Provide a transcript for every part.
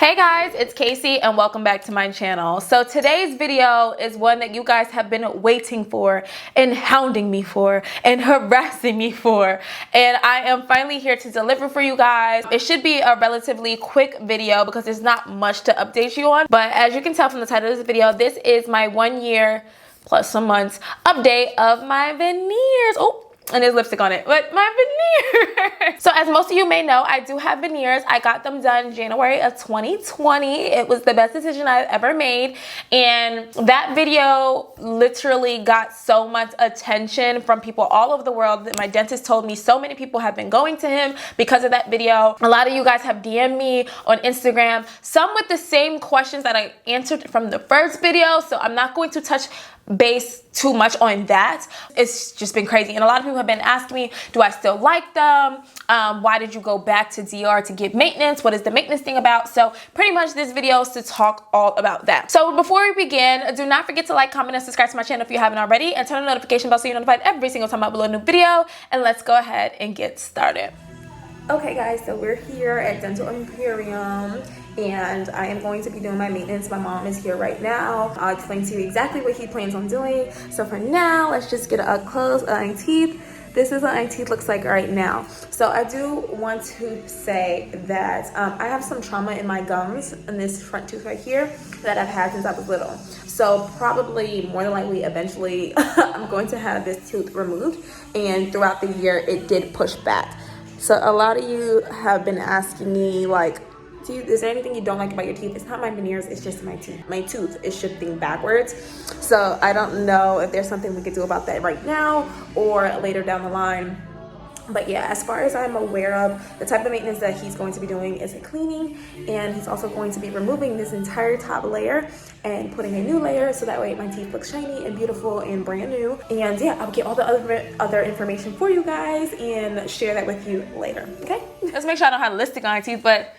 Hey guys, it's Casey and welcome back to my channel. So today's video is one that you guys have been waiting for and hounding me for and harassing me for, and I am finally here to deliver for you guys. It should be a relatively quick video because there's not much to update you on, but as you can tell from the title of this video, this is my 1 year plus some months update of my veneers. Oh, and there's lipstick on it, but my veneers. So as most of you may know, I do have veneers. I got them done January of 2020. It was the best decision I've ever made. And that video literally got so much attention from people all over the world that my dentist told me so many people have been going to him because of that video. A lot of you guys have DM'd me on Instagram, some with the same questions that I answered from the first video. So I'm not going to touch base too much on that. It's just been crazy, and a lot of people have been asking me, do I still like them? Why did you go back to DR to get maintenance? What is the maintenance thing about? So pretty much this video is to talk all about that. So before we begin, do not forget to like, comment, and subscribe to my channel if you haven't already, and turn on the notification bell so you're notified every single time I upload a new video. And let's go ahead and get started. Okay guys, so we're here at Dental Emporium and I am going to be doing my maintenance. My mom is here right now. I'll explain to you exactly what he plans on doing. So for now, let's just get a close eye and teeth. This is what my teeth looks like right now. So I do want to say that I have some trauma in my gums in this front tooth right here that I've had since I was little. So probably more than likely eventually I'm going to have this tooth removed, and throughout the year it did push back. So a lot of you have been asking me like, is there anything you don't like about your teeth? It's not my veneers, it's just my teeth. My tooth is shifting backwards. So I don't know if there's something we could do about that right now or later down the line. But yeah, as far as I'm aware of, the type of maintenance that he's going to be doing is a cleaning, and he's also going to be removing this entire top layer and putting a new layer so that way my teeth look shiny and beautiful and brand new. And yeah, I'll get all the other information for you guys and share that with you later, okay? Let's make sure I don't have lipstick on my teeth, but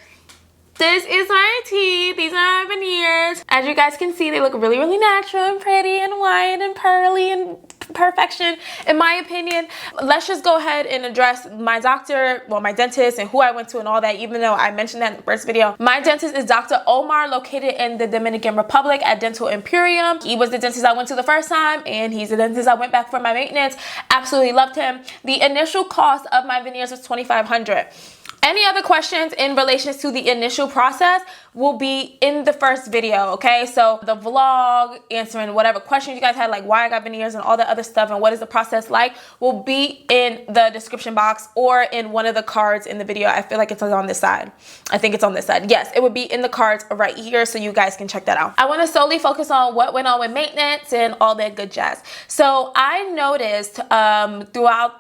this is my teeth. These are my veneers. As you guys can see, they look really, really natural and pretty and white and pearly and perfection, in my opinion. Let's just go ahead and address my doctor, well, my dentist, and who I went to and all that, even though I mentioned that in the first video. My dentist is Dr. Omar, located in the Dominican Republic at Dental Emporium. He was the dentist I went to the first time, and he's the dentist I went back for my maintenance. Absolutely loved him. The initial cost of my veneers was $2,500. Any other questions in relation to the initial process will be in the first video, okay? So the vlog, answering whatever questions you guys had, like why I got veneers and all that other stuff and what is the process like, will be in the description box or in one of the cards in the video. I feel like it's on this side. I think it's on this side. Yes, it would be in the cards right here, so you guys can check that out. I want to solely focus on what went on with maintenance and all that good jazz. So I noticed throughout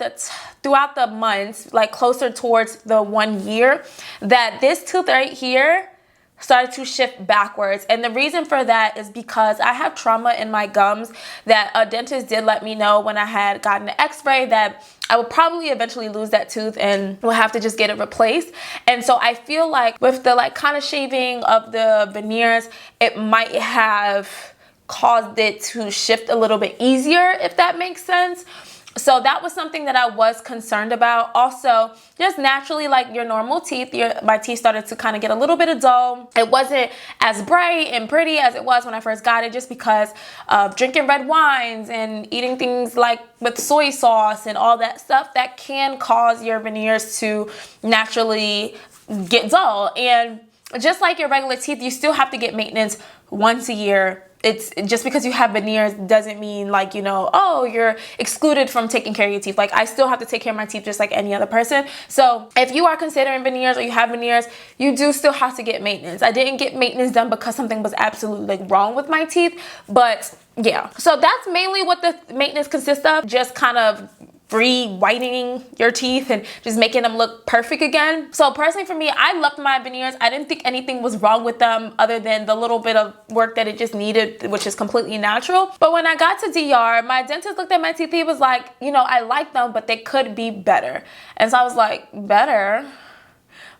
the months, like closer towards the 1 year, that this tooth right here started to shift backwards. And the reason for that is because I have trauma in my gums that a dentist did let me know when I had gotten an x-ray that I would probably eventually lose that tooth and will have to just get it replaced. And so I feel like with the like kind of shaving of the veneers, it might have caused it to shift a little bit easier, if that makes sense. So that was something that I was concerned about. Also, just naturally, like your normal teeth, my teeth started to kind of get a little bit of dull. It wasn't as bright and pretty as it was when I first got it, just because of drinking red wines and eating things like with soy sauce and all that stuff that can cause your veneers to naturally get dull. And just like your regular teeth, you still have to get maintenance once a year. It's just because you have veneers doesn't mean like, you know, oh, you're excluded from taking care of your teeth. Like I still have to take care of my teeth just like any other person. So if you are considering veneers or you have veneers, you do still have to get maintenance. I didn't get maintenance done because something was absolutely like wrong with my teeth, but yeah. So that's mainly what the maintenance consists of, just kind of re-whitening your teeth and just making them look perfect again. So personally for me, I loved my veneers. I didn't think anything was wrong with them other than the little bit of work that it just needed, which is completely natural. But when I got to DR, my dentist looked at my teeth. He was like, you know, I like them, but they could be better. And so I was like, better?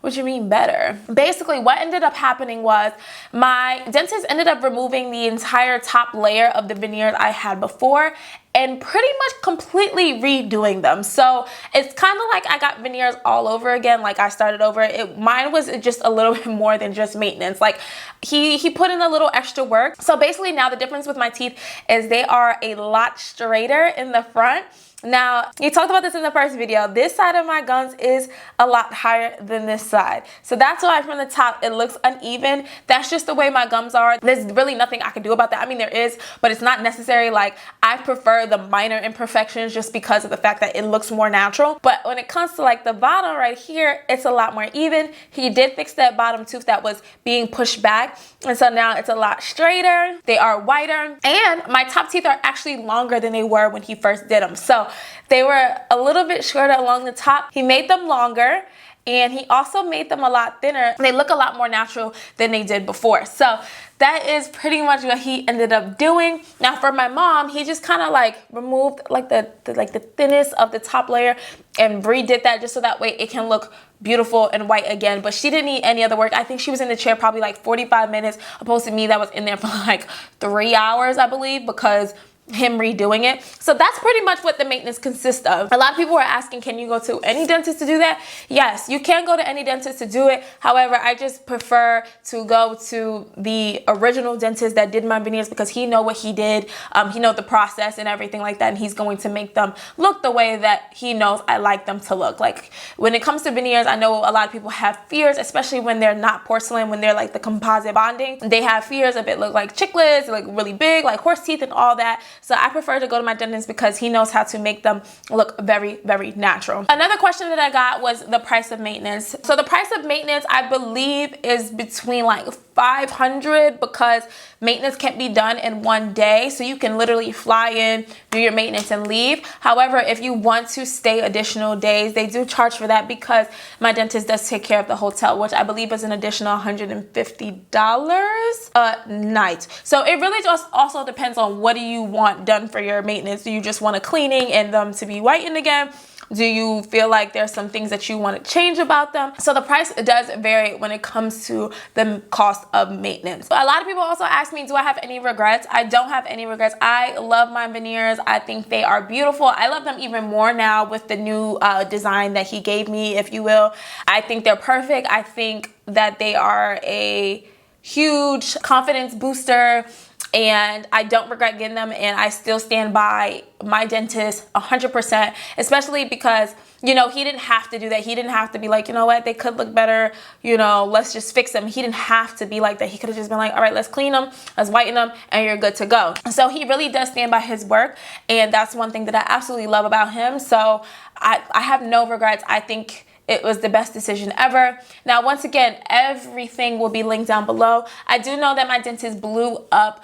What you mean better? Basically, what ended up happening was my dentist ended up removing the entire top layer of the veneers I had before and pretty much completely redoing them. So it's kind of like I got veneers all over again, like I started over. Mine was just a little bit more than just maintenance. Like he put in a little extra work. So basically now the difference with my teeth is they are a lot straighter in the front. Now, you talked about this in the first video. This side of my gums is a lot higher than this side. So that's why from the top it looks uneven. That's just the way my gums are. There's really nothing I can do about that. I mean, there is, but it's not necessary. Like, I prefer the minor imperfections just because of the fact that it looks more natural. But when it comes to like the bottom right here, it's a lot more even. He did fix that bottom tooth that was being pushed back. And so now it's a lot straighter. They are whiter. And my top teeth are actually longer than they were when he first did them. So they were a little bit shorter along the top. He made them longer and he also made them a lot thinner. They look a lot more natural than they did before. So that is pretty much what he ended up doing. Now for my mom, he just kind of like removed like the thinnest of the top layer and redid that just so that way it can look beautiful and white again. But she didn't need any other work. I think she was in the chair probably like 45 minutes opposed to me that was in there for like 3 hours, I believe, because him redoing it. So that's pretty much what the maintenance consists of. A lot of people are asking, can you go to any dentist to do that? Yes, you can go to any dentist to do it. However, I just prefer to go to the original dentist that did my veneers because he know what he did. He know the process and everything like that, and he's going to make them look the way that he knows I like them to look. Like when it comes to veneers, I know a lot of people have fears, especially when they're not porcelain, when they're like the composite bonding. They have fears of it look like chiclets, like really big, like horse teeth and all that. So I prefer to go to my dentist because he knows how to make them look very, very natural. Another question that I got was the price of maintenance. So the price of maintenance, I believe, is between like $500 because maintenance can't be done in one day. So you can literally fly in, do your maintenance and leave. However, if you want to stay additional days, they do charge for that because my dentist does take care of the hotel, which I believe is an additional $150 a night. So it really just also depends on what do you want done for your maintenance. Do you just want a cleaning and them to be whitened again? Do you feel like there's some things that you want to change about them? So the price does vary when it comes to the cost of maintenance. A lot of people also ask me, do I have any regrets? I don't have any regrets. I love my veneers. I think they are beautiful. I love them even more now with the new design that he gave me, if you will. I think they're perfect. I think that they are a huge confidence booster. And I don't regret getting them, and I still stand by my dentist 100%, especially because, you know, he didn't have to do that. He didn't have to be like, you know what, they could look better, you know, let's just fix them. He didn't have to be like that. He could have just been like, all right, let's clean them, let's whiten them, and you're good to go. So he really does stand by his work, and that's one thing that I absolutely love about him. So I have no regrets. I think it was the best decision ever. Now, once again, everything will be linked down below. I do know that my dentist blew up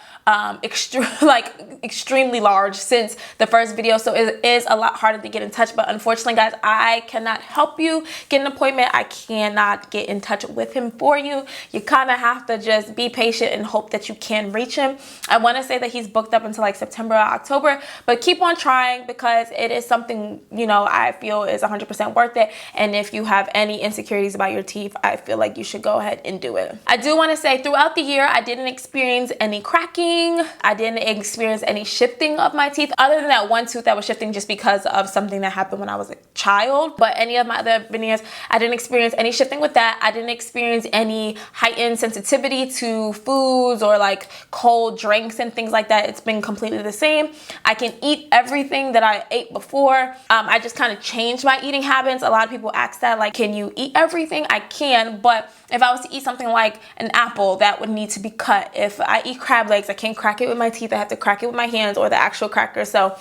extremely large since the first video, so it is a lot harder to get in touch. But unfortunately, guys, I cannot help you get an appointment. I cannot get in touch with him for you. You kind of have to just be patient and hope that you can reach him. I want to say that he's booked up until like September or October, but keep on trying because it is something, you know, I feel is 100% worth it. And if you have any insecurities about your teeth, I feel like you should go ahead and do it. I do want to say throughout the year, I didn't experience any cracking. I didn't experience any shifting of my teeth other than that one tooth that was shifting just because of something that happened when I was a child. But any of my other veneers, I didn't experience any shifting with that. I didn't experience any heightened sensitivity to foods or like cold drinks and things like that. It's been completely the same. I can eat everything that I ate before. I just kind of changed my eating habits. A lot of people ask that, like, can you eat everything? I can, but if I was to eat something like an apple, that would need to be cut. If I eat crab legs, I can't crack it with my teeth. I have to crack it with my hands or the actual cracker. So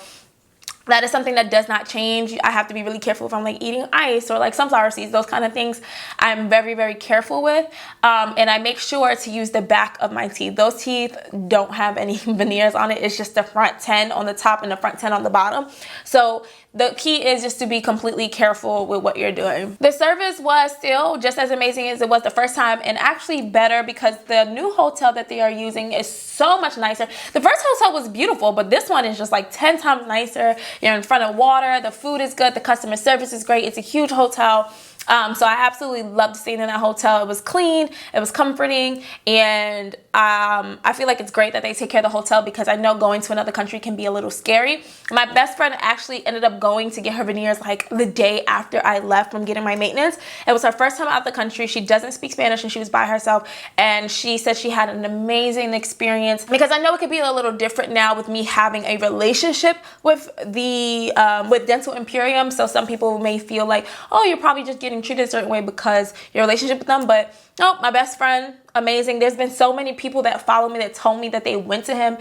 that is something that does not change. I have to be really careful if I'm like eating ice or like sunflower seeds, those kind of things. I'm very, very careful with. And I make sure to use the back of my teeth. Those teeth don't have any veneers on it. It's just the front 10 on the top and the front 10 on the bottom. So the key is just to be completely careful with what you're doing. The service was still just as amazing as it was the first time, and actually better because the new hotel that they are using is so much nicer. The first hotel was beautiful, but this one is just like 10 times nicer. You're in front of water. The food is good. The customer service is great. It's a huge hotel. So I absolutely loved staying in that hotel. It was clean, it was comforting, and I feel like it's great that they take care of the hotel, because I know going to another country can be a little scary. My best friend actually ended up going to get her veneers like the day after I left from getting my maintenance. It was her first time out the country. She doesn't speak Spanish and she was by herself, and she said she had an amazing experience, because I know it could be a little different now with me having a relationship with the with Dental Emporium. So some people may feel like, oh, you're probably just getting treated a certain way because your relationship with them, but no, my best friend, amazing. There's been so many people that follow me that told me that they went to him.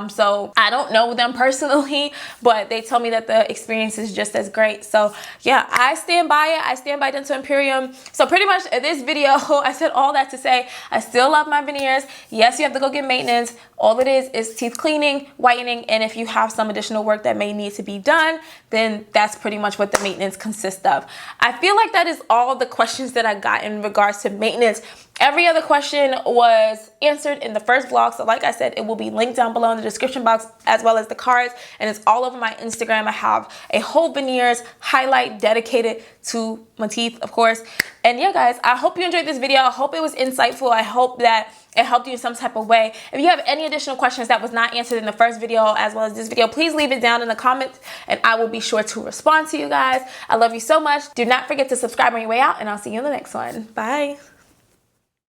So I don't know them personally, but they told me that the experience is just as great. So yeah, I stand by it. I stand by Dental Emporium. So pretty much in this video, I said all that to say I still love my veneers. Yes, you have to go get maintenance. All it is teeth cleaning, whitening, and if you have some additional work that may need to be done, then that's pretty much what the maintenance consists of. I feel like that is all the questions that I got in regards to maintenance. Every other question was answered in the first vlog. So like I said, it will be linked down below in the description box, as well as the cards. And it's all over my Instagram. I have a whole veneers highlight dedicated to my teeth, of course. And yeah, guys, I hope you enjoyed this video. I hope it was insightful. I hope that it helped you in some type of way. If you have any additional questions that was not answered in the first video as well as this video, please leave it down in the comments and I will be sure to respond to you guys. I love you so much. Do not forget to subscribe on your way out, and I'll see you in the next one. Bye.